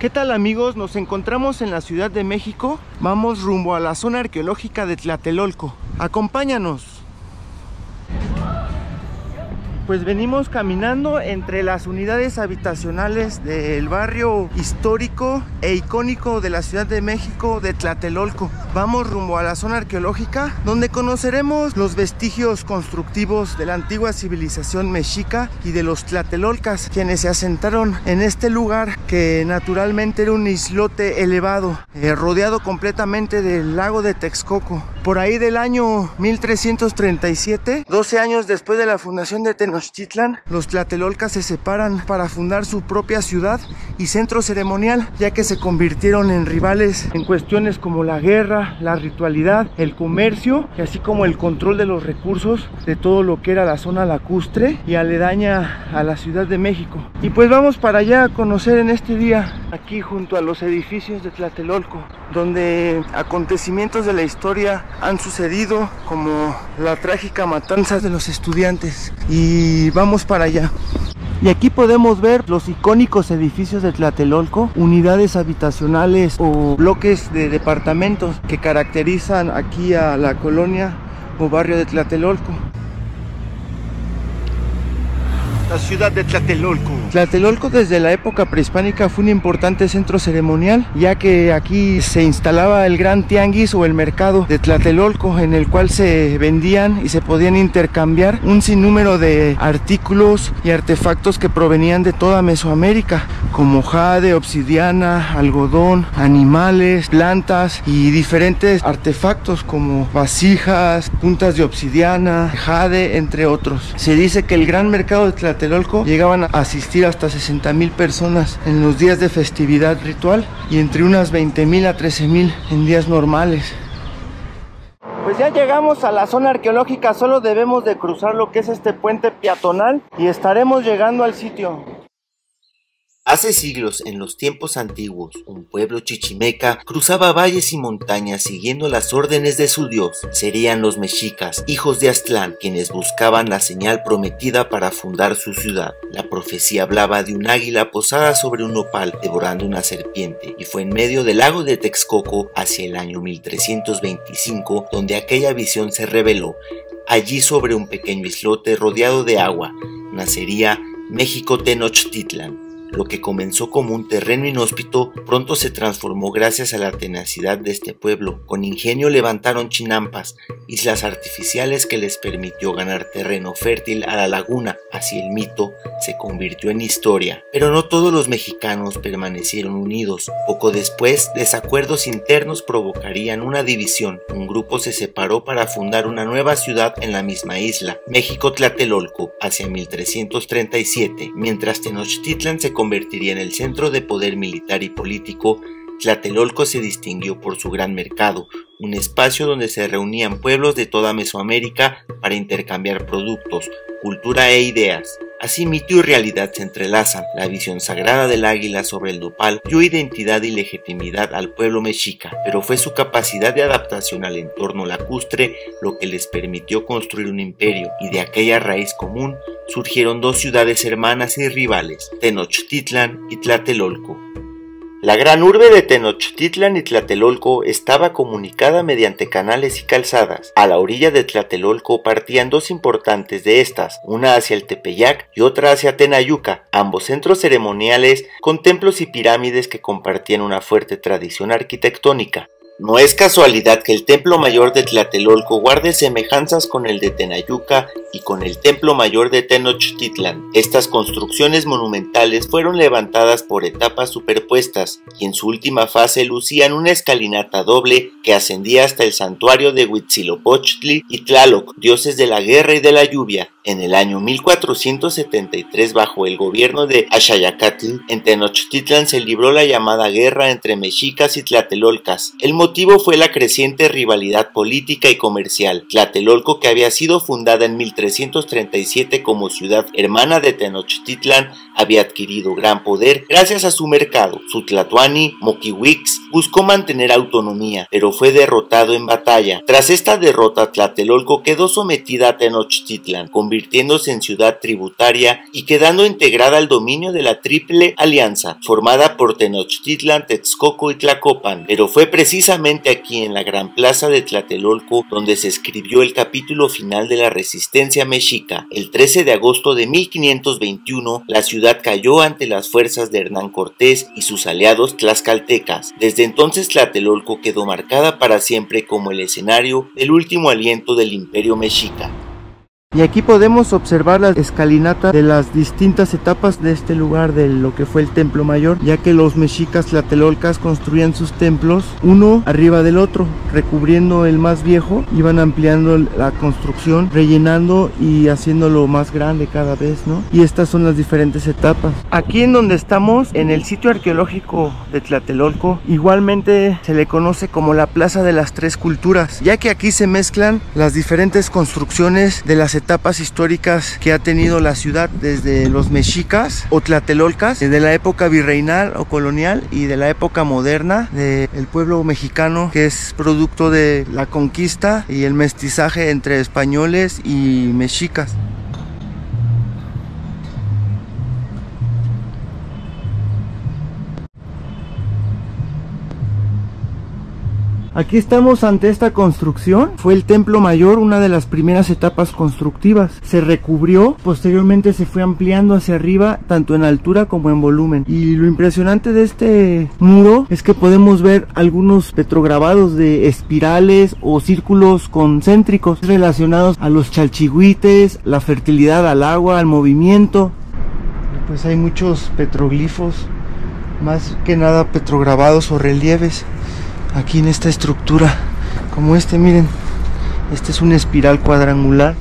¿Qué tal, amigos? Nos encontramos en la Ciudad de México. Vamos rumbo a la zona arqueológica de Tlatelolco. Acompáñanos. Pues venimos caminando entre las unidades habitacionales del barrio histórico e icónico de la Ciudad de México de Tlatelolco. Vamos rumbo a la zona arqueológica, donde conoceremos los vestigios constructivos de la antigua civilización mexica y de los tlatelolcas, quienes se asentaron en este lugar que naturalmente era un islote elevado, rodeado completamente del lago de Texcoco. Por ahí del año 1337, 12 años después de la fundación de Tenochtitlan, los tlatelolcas se separan para fundar su propia ciudad y centro ceremonial, ya que se convirtieron en rivales en cuestiones como la guerra, la ritualidad, el comercio y así como el control de los recursos de todo lo que era la zona lacustre y aledaña a la Ciudad de México. Y pues vamos para allá a conocer en este día, aquí junto a los edificios de Tlatelolco, donde acontecimientos de la historia han sucedido, como la trágica matanza de los estudiantes. Y vamos para allá. Y aquí podemos ver los icónicos edificios de Tlatelolco, unidades habitacionales o bloques de departamentos que caracterizan aquí a la colonia o barrio de Tlatelolco. La ciudad de Tlatelolco. Tlatelolco desde la época prehispánica fue un importante centro ceremonial, ya que aquí se instalaba el gran tianguis o el mercado de Tlatelolco, en el cual se vendían y se podían intercambiar un sinnúmero de artículos y artefactos que provenían de toda Mesoamérica, como jade, obsidiana, algodón, animales, plantas y diferentes artefactos como vasijas, puntas de obsidiana, jade, entre otros. Se dice que el gran mercado de Tlatelolco llegaban a asistir hasta 60,000 personas en los días de festividad ritual y entre unas 20,000 a 13,000 en días normales. Pues ya llegamos a la zona arqueológica, solo debemos de cruzar lo que es este puente peatonal y estaremos llegando al sitio. Hace siglos, en los tiempos antiguos, un pueblo chichimeca cruzaba valles y montañas siguiendo las órdenes de su dios. Serían los mexicas, hijos de Aztlán, quienes buscaban la señal prometida para fundar su ciudad. La profecía hablaba de un águila posada sobre un nopal devorando una serpiente, y fue en medio del lago de Texcoco, hacia el año 1325, donde aquella visión se reveló. Allí, sobre un pequeño islote rodeado de agua, nacería México Tenochtitlan. Lo que comenzó como un terreno inhóspito pronto se transformó gracias a la tenacidad de este pueblo. Con ingenio levantaron chinampas, islas artificiales que les permitió ganar terreno fértil a la laguna. Así el mito se convirtió en historia. Pero no todos los mexicanos permanecieron unidos. Poco después, desacuerdos internos provocarían una división. Un grupo se separó para fundar una nueva ciudad en la misma isla, México Tlatelolco, hacia 1337, mientras Tenochtitlan se convertiría en el centro de poder militar y político. Tlatelolco se distinguió por su gran mercado, un espacio donde se reunían pueblos de toda Mesoamérica para intercambiar productos, cultura e ideas. Así mito y realidad se entrelazan. La visión sagrada del águila sobre el nopal dio identidad y legitimidad al pueblo mexica, pero fue su capacidad de adaptación al entorno lacustre lo que les permitió construir un imperio, y de aquella raíz común surgieron dos ciudades hermanas y rivales, Tenochtitlan y Tlatelolco. La gran urbe de Tenochtitlan y Tlatelolco estaba comunicada mediante canales y calzadas. A la orilla de Tlatelolco partían dos importantes de estas, una hacia el Tepeyac y otra hacia Tenayuca, ambos centros ceremoniales con templos y pirámides que compartían una fuerte tradición arquitectónica. No es casualidad que el templo mayor de Tlatelolco guarde semejanzas con el de Tenayuca y con el templo mayor de Tenochtitlan. Estas construcciones monumentales fueron levantadas por etapas superpuestas y en su última fase lucían una escalinata doble que ascendía hasta el santuario de Huitzilopochtli y Tlaloc, dioses de la guerra y de la lluvia. En el año 1473, bajo el gobierno de Axayacatl, en Tenochtitlan se libró la llamada guerra entre mexicas y tlatelolcas. El motivo fue la creciente rivalidad política y comercial. Tlatelolco, que había sido fundada en 1337 como ciudad hermana de Tenochtitlan, había adquirido gran poder gracias a su mercado. Su tlatoani, Moquihuix, buscó mantener autonomía, pero fue derrotado en batalla. Tras esta derrota, Tlatelolco quedó sometida a Tenochtitlan, convirtiéndose en ciudad tributaria y quedando integrada al dominio de la Triple Alianza, formada por Tenochtitlan, Texcoco y Tlacopan. Pero fue precisamente aquí, en la gran plaza de Tlatelolco, donde se escribió el capítulo final de la resistencia mexica. El 13 de agosto de 1521, la ciudad cayó ante las fuerzas de Hernán Cortés y sus aliados tlaxcaltecas. Desde entonces Tlatelolco quedó marcada para siempre como el escenario del último aliento del Imperio Mexica. Y aquí podemos observar la escalinata de las distintas etapas de este lugar, de lo que fue el templo mayor, ya que los mexicas tlatelolcas construían sus templos uno arriba del otro, recubriendo el más viejo, iban ampliando la construcción, rellenando y haciéndolo más grande cada vez, ¿no? Y estas son las diferentes etapas. Aquí en donde estamos, en el sitio arqueológico de Tlatelolco, igualmente se le conoce como la Plaza de las Tres Culturas, ya que aquí se mezclan las diferentes construcciones de las etapas históricas que ha tenido la ciudad, desde los mexicas o tlatelolcas, de la época virreinal o colonial y de la época moderna del pueblo mexicano, que es producto de la conquista y el mestizaje entre españoles y mexicas. Aquí estamos ante esta construcción, fue el templo mayor, una de las primeras etapas constructivas. Se recubrió, posteriormente se fue ampliando hacia arriba, tanto en altura como en volumen. Y lo impresionante de este muro es que podemos ver algunos petrograbados de espirales o círculos concéntricos relacionados a los chalchihuites, la fertilidad al agua, al movimiento. Pues hay muchos petroglifos, más que nada petrograbados o relieves aquí en esta estructura, como este, miren, este es una espiral cuadrangular.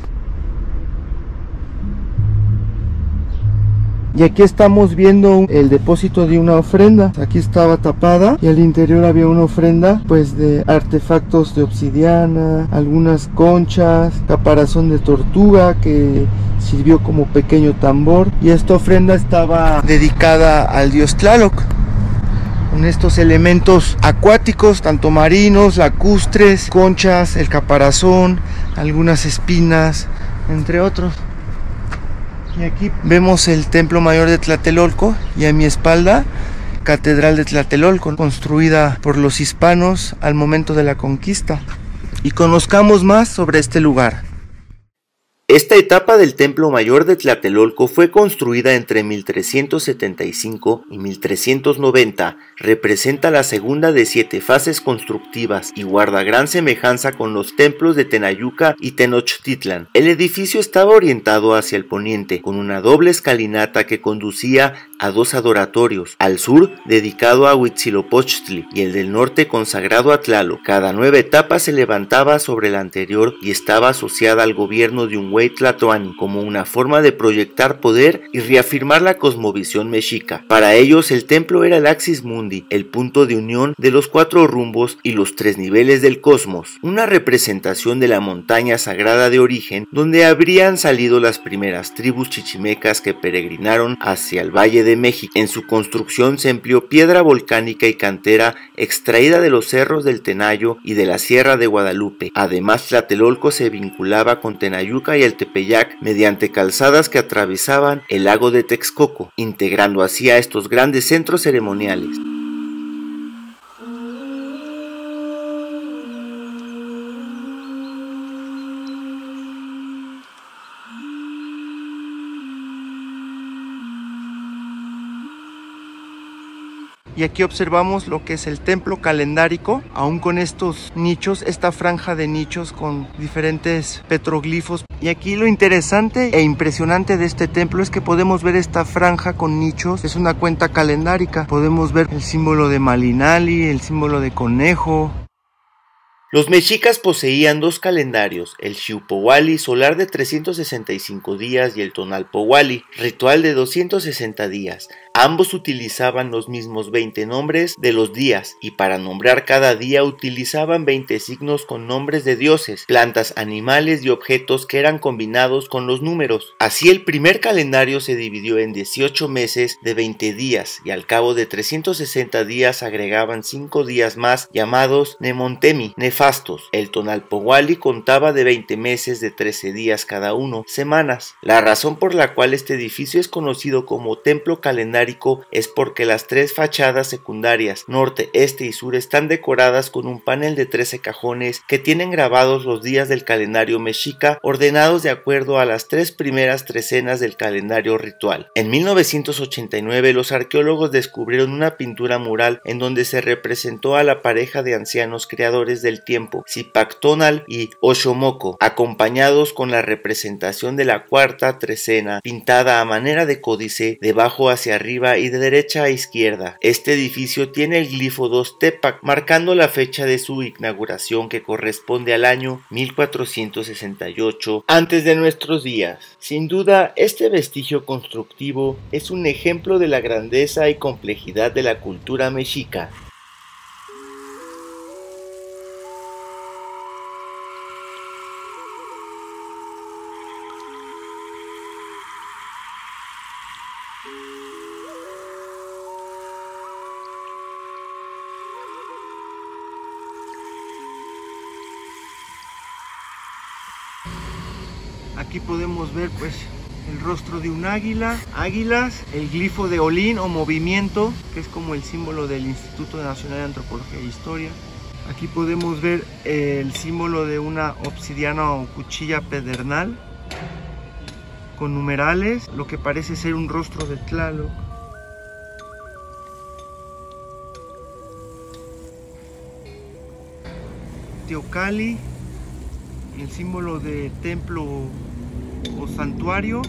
Y aquí estamos viendo el depósito de una ofrenda. Aquí estaba tapada y al interior había una ofrenda pues de artefactos de obsidiana, algunas conchas, caparazón de tortuga que sirvió como pequeño tambor, y esta ofrenda estaba dedicada al dios Tlaloc, con estos elementos acuáticos, tanto marinos, lacustres, conchas, el caparazón, algunas espinas, entre otros. Y aquí vemos el templo mayor de Tlatelolco, y a mi espalda, catedral de Tlatelolco, construida por los hispanos al momento de la conquista. Y conozcamos más sobre este lugar. Esta etapa del Templo Mayor de Tlatelolco fue construida entre 1375 y 1390, representa la segunda de 7 fases constructivas y guarda gran semejanza con los templos de Tenayuca y Tenochtitlan. El edificio estaba orientado hacia el poniente, con una doble escalinata que conducía a 2 adoratorios, al sur dedicado a Huitzilopochtli y el del norte consagrado a Tlaloc. Cada nueva etapa se levantaba sobre la anterior y estaba asociada al gobierno de un Tlatoani como una forma de proyectar poder y reafirmar la cosmovisión mexica. Para ellos el templo era el axis mundi, el punto de unión de los 4 rumbos y los 3 niveles del cosmos, una representación de la montaña sagrada de origen donde habrían salido las primeras tribus chichimecas que peregrinaron hacia el Valle de México. En su construcción se empleó piedra volcánica y cantera extraída de los cerros del Tenayo y de la Sierra de Guadalupe. Además, Tlatelolco se vinculaba con Tenayuca y el Tepeyac mediante calzadas que atravesaban el lago de Texcoco, integrando así a estos grandes centros ceremoniales. Y aquí observamos lo que es el templo calendárico, aún con estos nichos, esta franja de nichos con diferentes petroglifos. Y aquí lo interesante e impresionante de este templo es que podemos ver esta franja con nichos, es una cuenta calendárica. Podemos ver el símbolo de Malinali, el símbolo de conejo. Los mexicas poseían 2 calendarios, el Xiuhpohualli solar de 365 días y el Tonalpohualli, ritual de 260 días. Ambos utilizaban los mismos 20 nombres de los días y para nombrar cada día utilizaban 20 signos con nombres de dioses, plantas, animales y objetos que eran combinados con los números. Así el primer calendario se dividió en 18 meses de 20 días y al cabo de 360 días agregaban 5 días más llamados Nemontemi, nefastos. El Tonalpohualli contaba de 20 meses de 13 días cada uno, semanas. La razón por la cual este edificio es conocido como templo calendárico es porque las tres fachadas secundarias, norte, este y sur, están decoradas con un panel de 13 cajones que tienen grabados los días del calendario mexica ordenados de acuerdo a las tres primeras trecenas del calendario ritual. En 1989 los arqueólogos descubrieron una pintura mural en donde se representó a la pareja de ancianos creadores del tiempo, Zipactonal y Oxomoco, acompañados con la representación de la cuarta trecena pintada a manera de códice de abajo hacia arriba y de derecha a izquierda. Este edificio tiene el glifo 2 Tepac, marcando la fecha de su inauguración que corresponde al año 1468 antes de nuestros días. Sin duda, este vestigio constructivo es un ejemplo de la grandeza y complejidad de la cultura mexica. Aquí podemos ver pues el rostro de un águila, águilas, el glifo de Olin o movimiento, que es como el símbolo del Instituto Nacional de Antropología e Historia. Aquí podemos ver el símbolo de una obsidiana o cuchilla pedernal con numerales, lo que parece ser un rostro de Tlaloc. Teocalli, el símbolo de templo o santuario,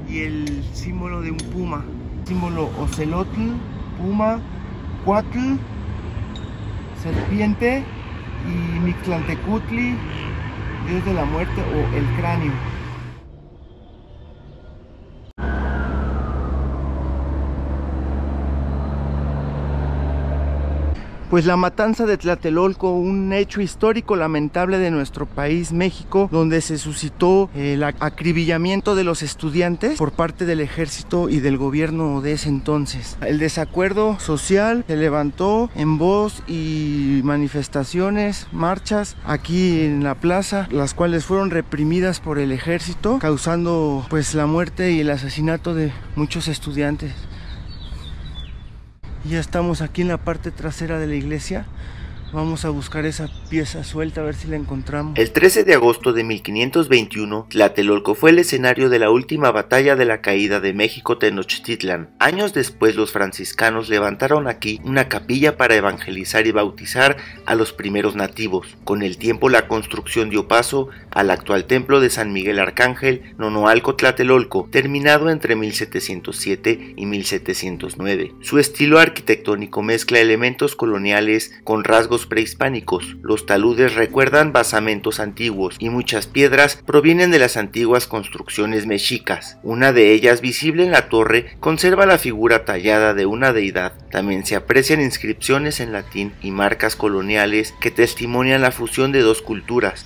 y el símbolo de un puma, símbolo ocelotl, puma, cuatl, serpiente, y Mictlantecutli, dios de la muerte o el cráneo. Pues la matanza de Tlatelolco, un hecho histórico lamentable de nuestro país, México, donde se suscitó el acribillamiento de los estudiantes por parte del ejército y del gobierno de ese entonces. El desacuerdo social se levantó en voz y manifestaciones, marchas aquí en la plaza, las cuales fueron reprimidas por el ejército, causando pues la muerte y el asesinato de muchos estudiantes. Ya estamos aquí en la parte trasera de la iglesia. Vamos a buscar esa pieza suelta a ver si la encontramos. El 13 de agosto de 1521, Tlatelolco fue el escenario de la última batalla de la caída de México Tenochtitlan. Años después los franciscanos levantaron aquí una capilla para evangelizar y bautizar a los primeros nativos. Con el tiempo la construcción dio paso al actual templo de San Miguel Arcángel, Nonoalco Tlatelolco, terminado entre 1707 y 1709. Su estilo arquitectónico mezcla elementos coloniales con rasgos prehispánicos. Los taludes recuerdan basamentos antiguos y muchas piedras provienen de las antiguas construcciones mexicas. Una de ellas, visible en la torre, conserva la figura tallada de una deidad. También se aprecian inscripciones en latín y marcas coloniales que testimonian la fusión de dos culturas.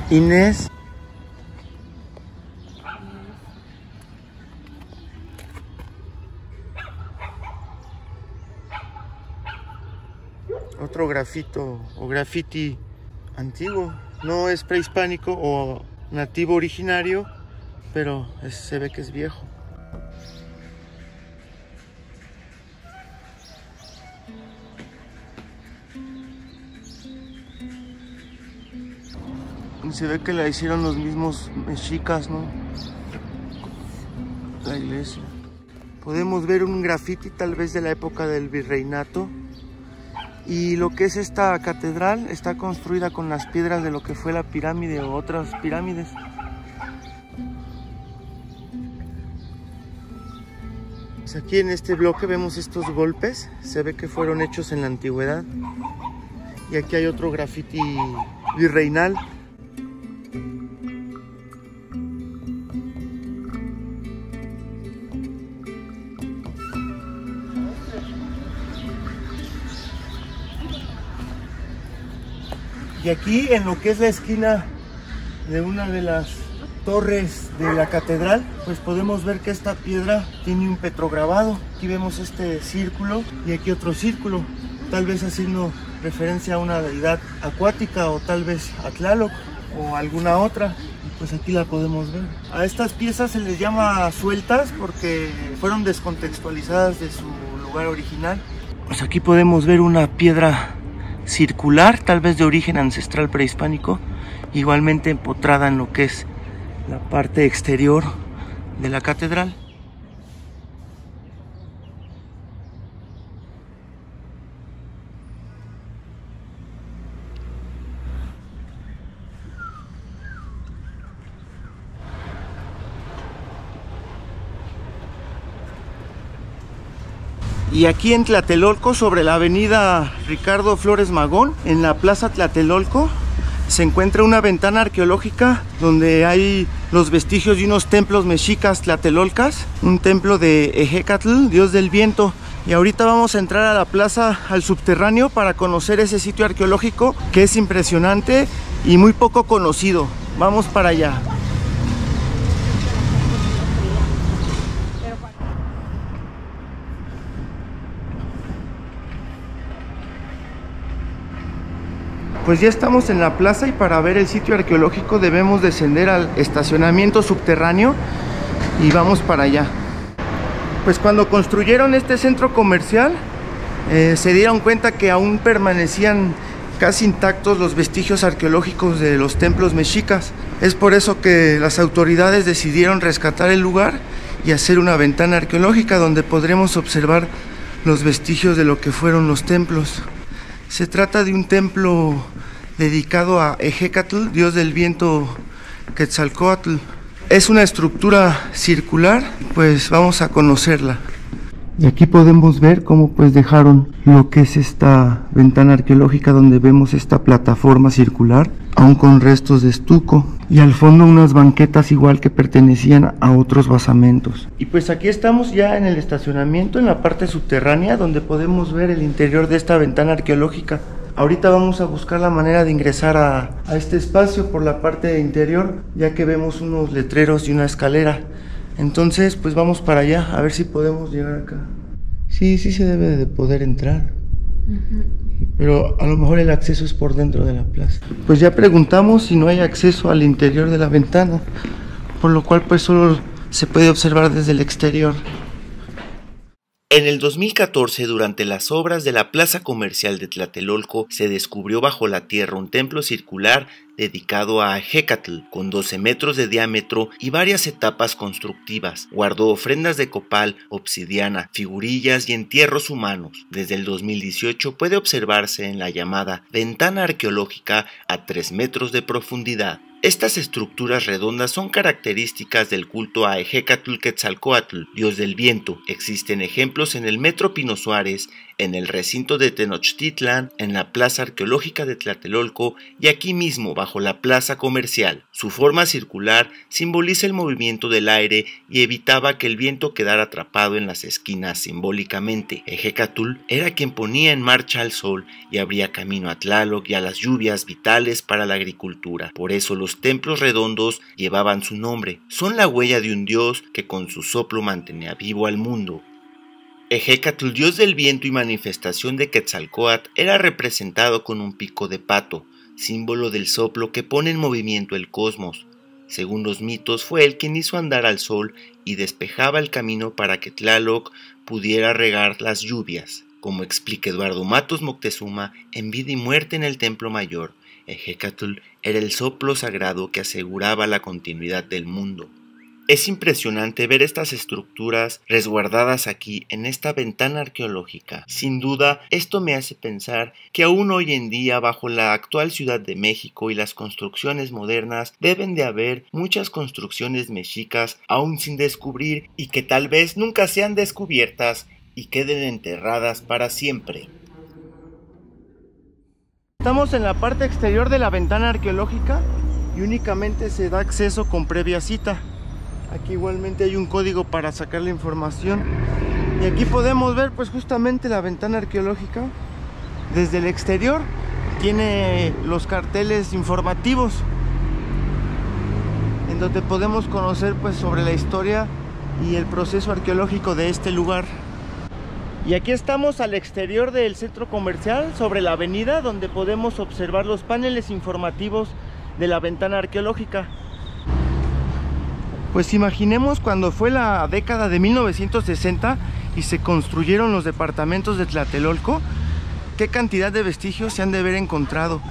Inés. Otro grafito o graffiti antiguo, no es prehispánico o nativo originario, pero se ve que es viejo. Y se ve que la hicieron los mismos mexicas, ¿no? La iglesia. Podemos ver un grafiti tal vez de la época del virreinato. Y lo que es esta catedral está construida con las piedras de lo que fue la pirámide o otras pirámides. Pues aquí en este bloque vemos estos golpes, se ve que fueron hechos en la antigüedad. Y aquí hay otro grafiti virreinal. Y aquí en lo que es la esquina de una de las torres de la catedral, pues podemos ver que esta piedra tiene un petrograbado. Aquí vemos este círculo y aquí otro círculo, tal vez haciendo referencia a una deidad acuática o tal vez a Tlaloc o alguna otra. Pues aquí la podemos ver. A estas piezas se les llama sueltas porque fueron descontextualizadas de su lugar original. Pues aquí podemos ver una piedra circular, tal vez de origen ancestral prehispánico, igualmente empotrada en lo que es la parte exterior de la catedral. Y aquí en Tlatelolco, sobre la avenida Ricardo Flores Magón, en la plaza Tlatelolco, se encuentra una ventana arqueológica donde hay los vestigios de unos templos mexicas tlatelolcas, un templo de Ejecatl, dios del viento. Y ahorita vamos a entrar a la plaza, al subterráneo, para conocer ese sitio arqueológico que es impresionante y muy poco conocido. Vamos para allá. Pues ya estamos en la plaza y para ver el sitio arqueológico debemos descender al estacionamiento subterráneo y vamos para allá. Pues cuando construyeron este centro comercial se dieron cuenta que aún permanecían casi intactos los vestigios arqueológicos de los templos mexicas. Es por eso que las autoridades decidieron rescatar el lugar y hacer una ventana arqueológica donde podremos observar los vestigios de lo que fueron los templos. Se trata de un templo dedicado a Ejecatl, dios del viento Quetzalcóatl. Es una estructura circular, pues vamos a conocerla. Y aquí podemos ver cómo pues dejaron lo que es esta ventana arqueológica donde vemos esta plataforma circular, aún con restos de estuco, y al fondo unas banquetas igual que pertenecían a otros basamentos. Y pues aquí estamos ya en el estacionamiento, en la parte subterránea, donde podemos ver el interior de esta ventana arqueológica. Ahorita vamos a buscar la manera de ingresar a este espacio por la parte interior, ya que vemos unos letreros y una escalera. Entonces pues vamos para allá, a ver si podemos llegar acá. Sí se debe de poder entrar. Pero a lo mejor el acceso es por dentro de la plaza. Pues ya preguntamos si no hay acceso al interior de la ventana, por lo cual pues solo se puede observar desde el exterior. En el 2014, durante las obras de la plaza comercial de Tlatelolco, se descubrió bajo la tierra un templo circular dedicado a Ejecatl, con 12 metros de diámetro y varias etapas constructivas. Guardó ofrendas de copal, obsidiana, figurillas y entierros humanos. Desde el 2018 puede observarse en la llamada ventana arqueológica a 3 metros de profundidad. Estas estructuras redondas son características del culto a Ejecatl Quetzalcóatl, dios del viento. Existen ejemplos en el Metro Pino Suárez, en el recinto de Tenochtitlan, en la plaza arqueológica de Tlatelolco y aquí mismo bajo la plaza comercial. Su forma circular simboliza el movimiento del aire y evitaba que el viento quedara atrapado en las esquinas simbólicamente. Ejecatl era quien ponía en marcha al sol y abría camino a Tlaloc y a las lluvias vitales para la agricultura. Por eso los templos redondos llevaban su nombre. Son la huella de un dios que con su soplo mantenía vivo al mundo. Ejecatl, dios del viento y manifestación de Quetzalcóatl, era representado con un pico de pato, símbolo del soplo que pone en movimiento el cosmos. Según los mitos, fue él quien hizo andar al sol y despejaba el camino para que Tlaloc pudiera regar las lluvias. Como explica Eduardo Matos Moctezuma, en vida y muerte en el Templo Mayor, Ejecatl era el soplo sagrado que aseguraba la continuidad del mundo. Es impresionante ver estas estructuras resguardadas aquí en esta ventana arqueológica. Sin duda, esto me hace pensar que aún hoy en día, bajo la actual Ciudad de México y las construcciones modernas, deben de haber muchas construcciones mexicas aún sin descubrir y que tal vez nunca sean descubiertas y queden enterradas para siempre. Estamos en la parte exterior de la ventana arqueológica y únicamente se da acceso con previa cita. Aquí igualmente hay un código para sacar la información y aquí podemos ver pues justamente la ventana arqueológica desde el exterior. tiene los carteles informativos en donde podemos conocer pues sobre la historia y el proceso arqueológico de este lugar. Y aquí estamos al exterior del centro comercial, sobre la avenida, donde podemos observar los paneles informativos de la ventana arqueológica. Pues imaginemos cuando fue la década de 1960 y se construyeron los departamentos de Tlatelolco, qué cantidad de vestigios se han de haber encontrado.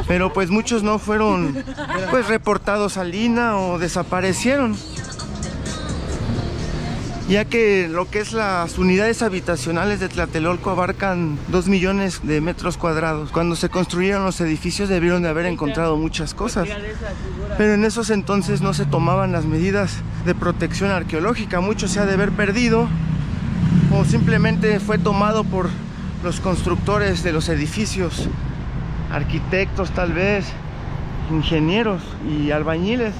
Pero pues muchos no fueron pues reportados al INAH o desaparecieron, ya que lo que es las unidades habitacionales de Tlatelolco abarcan 2 millones de metros cuadrados. Cuando se construyeron los edificios debieron de haber encontrado muchas cosas, pero en esos entonces no se tomaban las medidas de protección arqueológica. Mucho se ha de haber perdido o simplemente fue tomado por los constructores de los edificios, arquitectos tal vez, ingenieros y albañiles.